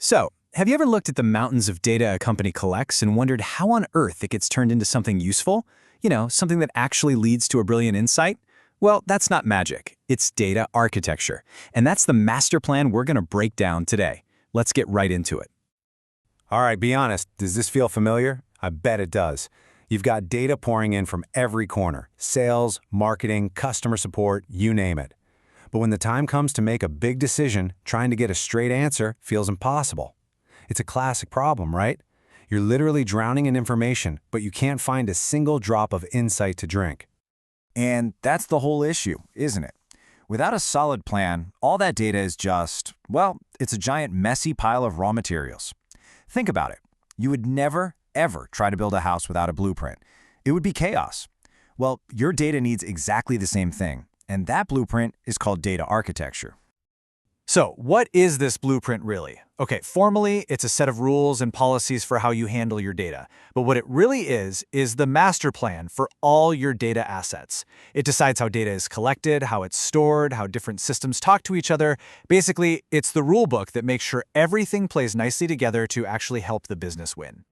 So, have you ever looked at the mountains of data a company collects and wondered how on earth it gets turned into something useful? Something that actually leads to a brilliant insight? Well, that's not magic. It's data architecture. And that's the master plan we're going to break down today. Let's get right into it. All right, be honest, does this feel familiar? I bet it does. You've got data pouring in from every corner: sales, marketing, customer support, you name it. But when the time comes to make a big decision, trying to get a straight answer feels impossible. It's a classic problem, right? You're literally drowning in information, but you can't find a single drop of insight to drink. And that's the whole issue, isn't it? Without a solid plan, all that data is just, well, it's a giant messy pile of raw materials. Think about it. You would never, ever try to build a house without a blueprint. It would be chaos. Well, your data needs exactly the same thing, and that blueprint is called data architecture. So, what is this blueprint really? Okay, formally, it's a set of rules and policies for how you handle your data. But what it really is the master plan for all your data assets. It decides how data is collected, how it's stored, how different systems talk to each other. Basically, it's the rule book that makes sure everything plays nicely together to actually help the business win.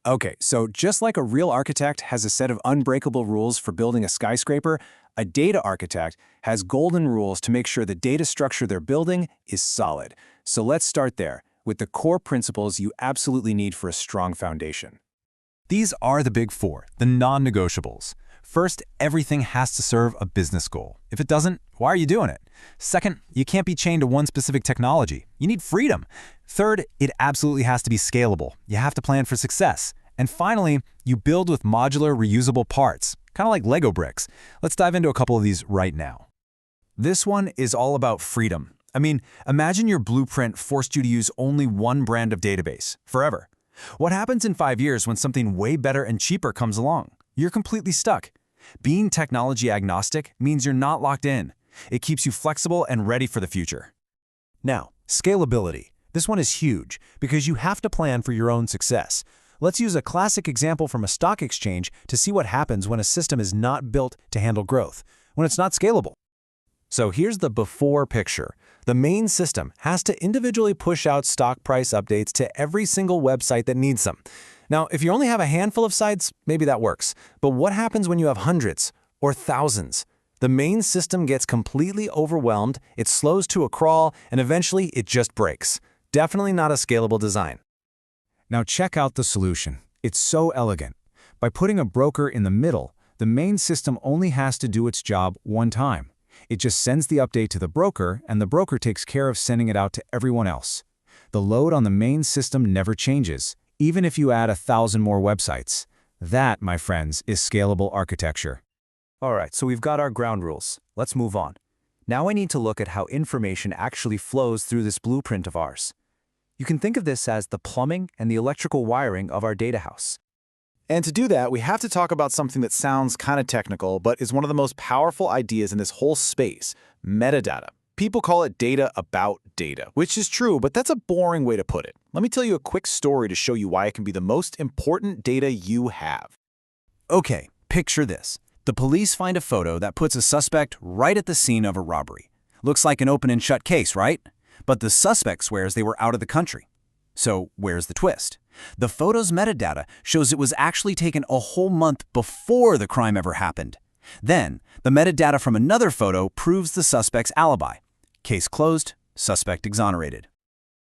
Okay, so just like a real architect has a set of unbreakable rules for building a skyscraper, a data architect has golden rules to make sure the data structure they're building is solid. So let's start there, with the core principles you absolutely need for a strong foundation. These are the big four, the non-negotiables. First, everything has to serve a business goal. If it doesn't, why are you doing it? Second, you can't be chained to one specific technology. You need freedom. Third, it absolutely has to be scalable. You have to plan for success. And finally, you build with modular, reusable parts, kind of like Lego bricks. Let's dive into a couple of these right now. This one is all about freedom. Imagine your blueprint forced you to use only one brand of database, forever. What happens in 5 years when something way better and cheaper comes along? You're completely stuck. Being technology agnostic means you're not locked in. It keeps you flexible and ready for the future. Now, scalability. This one is huge because you have to plan for your own success. Let's use a classic example from a stock exchange to see what happens when a system is not built to handle growth, when it's not scalable. So here's the before picture. The main system has to individually push out stock price updates to every single website that needs them. Now, if you only have a handful of sites, maybe that works. But what happens when you have hundreds or thousands? The main system gets completely overwhelmed, it slows to a crawl, and eventually it just breaks. Definitely not a scalable design. Now check out the solution. It's so elegant. By putting a broker in the middle, the main system only has to do its job one time. It just sends the update to the broker, and the broker takes care of sending it out to everyone else. The load on the main system never changes, even if you add 1,000 more websites. That, my friends, is scalable architecture. All right, so we've got our ground rules. Let's move on. Now I need to look at how information actually flows through this blueprint of ours. You can think of this as the plumbing and the electrical wiring of our data house. And to do that, we have to talk about something that sounds kind of technical, but is one of the most powerful ideas in this whole space: metadata. People call it data about data, which is true, but that's a boring way to put it. Let me tell you a quick story to show you why it can be the most important data you have. Okay, picture this. The police find a photo that puts a suspect right at the scene of a robbery. Looks like an open and shut case, right? But the suspect swears they were out of the country. So where's the twist? The photo's metadata shows it was actually taken a whole month before the crime ever happened. Then, the metadata from another photo proves the suspect's alibi. Case closed, suspect exonerated.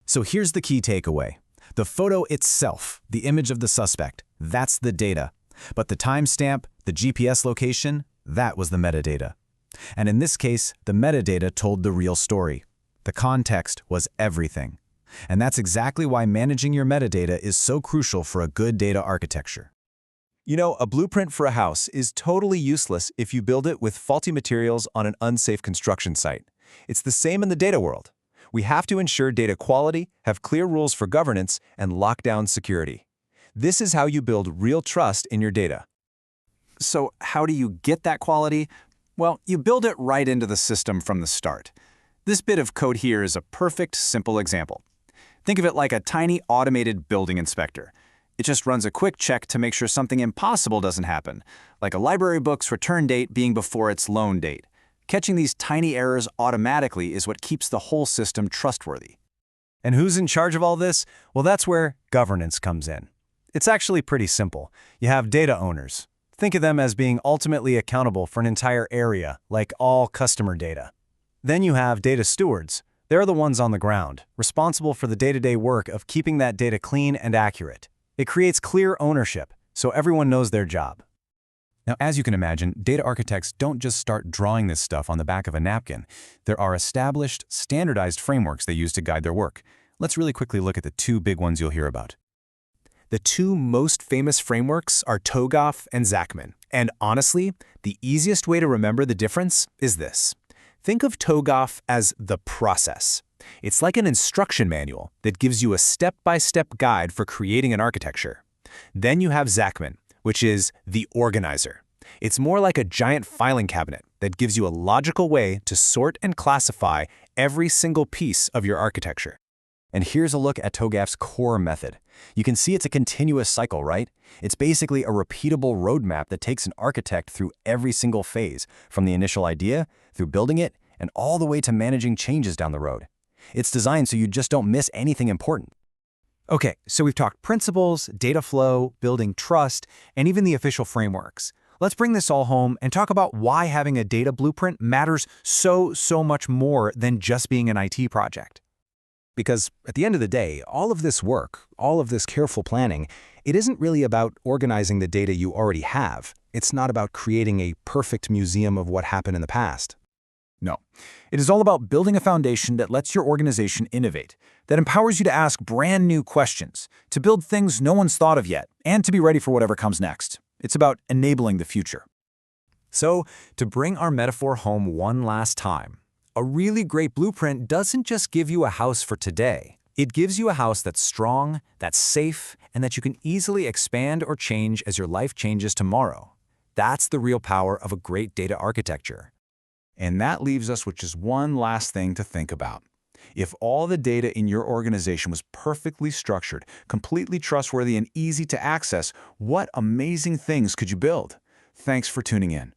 So here's the key takeaway. The photo itself, the image of the suspect, that's the data. But the timestamp, the GPS location, that was the metadata. And in this case, the metadata told the real story. The context was everything. And that's exactly why managing your metadata is so crucial for a good data architecture. A blueprint for a house is totally useless if you build it with faulty materials on an unsafe construction site. It's the same in the data world. We have to ensure data quality, have clear rules for governance, and lock down security. This is how you build real trust in your data. So how do you get that quality? Well, you build it right into the system from the start. This bit of code here is a perfect, simple example. Think of it like a tiny automated building inspector. It just runs a quick check to make sure something impossible doesn't happen, like a library book's return date being before its loan date. Catching these tiny errors automatically is what keeps the whole system trustworthy. And who's in charge of all this? Well, that's where governance comes in. It's actually pretty simple. You have data owners. Think of them as being ultimately accountable for an entire area, like all customer data. Then you have data stewards. They're the ones on the ground, responsible for the day-to-day work of keeping that data clean and accurate. It creates clear ownership, so everyone knows their job. Now, as you can imagine, data architects don't just start drawing this stuff on the back of a napkin. There are established, standardized frameworks they use to guide their work. Let's really quickly look at the two big ones you'll hear about. The two most famous frameworks are TOGAF and Zachman. And honestly, the easiest way to remember the difference is this. Think of TOGAF as the process. It's like an instruction manual that gives you a step-by-step guide for creating an architecture. Then you have Zachman, which is the organizer. It's more like a giant filing cabinet that gives you a logical way to sort and classify every single piece of your architecture. And here's a look at TOGAF's core method. You can see it's a continuous cycle, right? It's basically a repeatable roadmap that takes an architect through every single phase, from the initial idea, through building it, and all the way to managing changes down the road. It's designed so you just don't miss anything important. Okay, so we've talked principles, data flow, building trust, and even the official frameworks. Let's bring this all home and talk about why having a data blueprint matters so much more than just being an IT project. Because at the end of the day, all of this work, all of this careful planning, it isn't really about organizing the data you already have. It's not about creating a perfect museum of what happened in the past. No, it is all about building a foundation that lets your organization innovate, that empowers you to ask brand new questions, to build things no one's thought of yet, and to be ready for whatever comes next. It's about enabling the future. So, to bring our metaphor home one last time, a really great blueprint doesn't just give you a house for today. It gives you a house that's strong, that's safe, and that you can easily expand or change as your life changes tomorrow. That's the real power of a great data architecture. And that leaves us with just one last thing to think about. If all the data in your organization was perfectly structured, completely trustworthy, and easy to access, what amazing things could you build? Thanks for tuning in.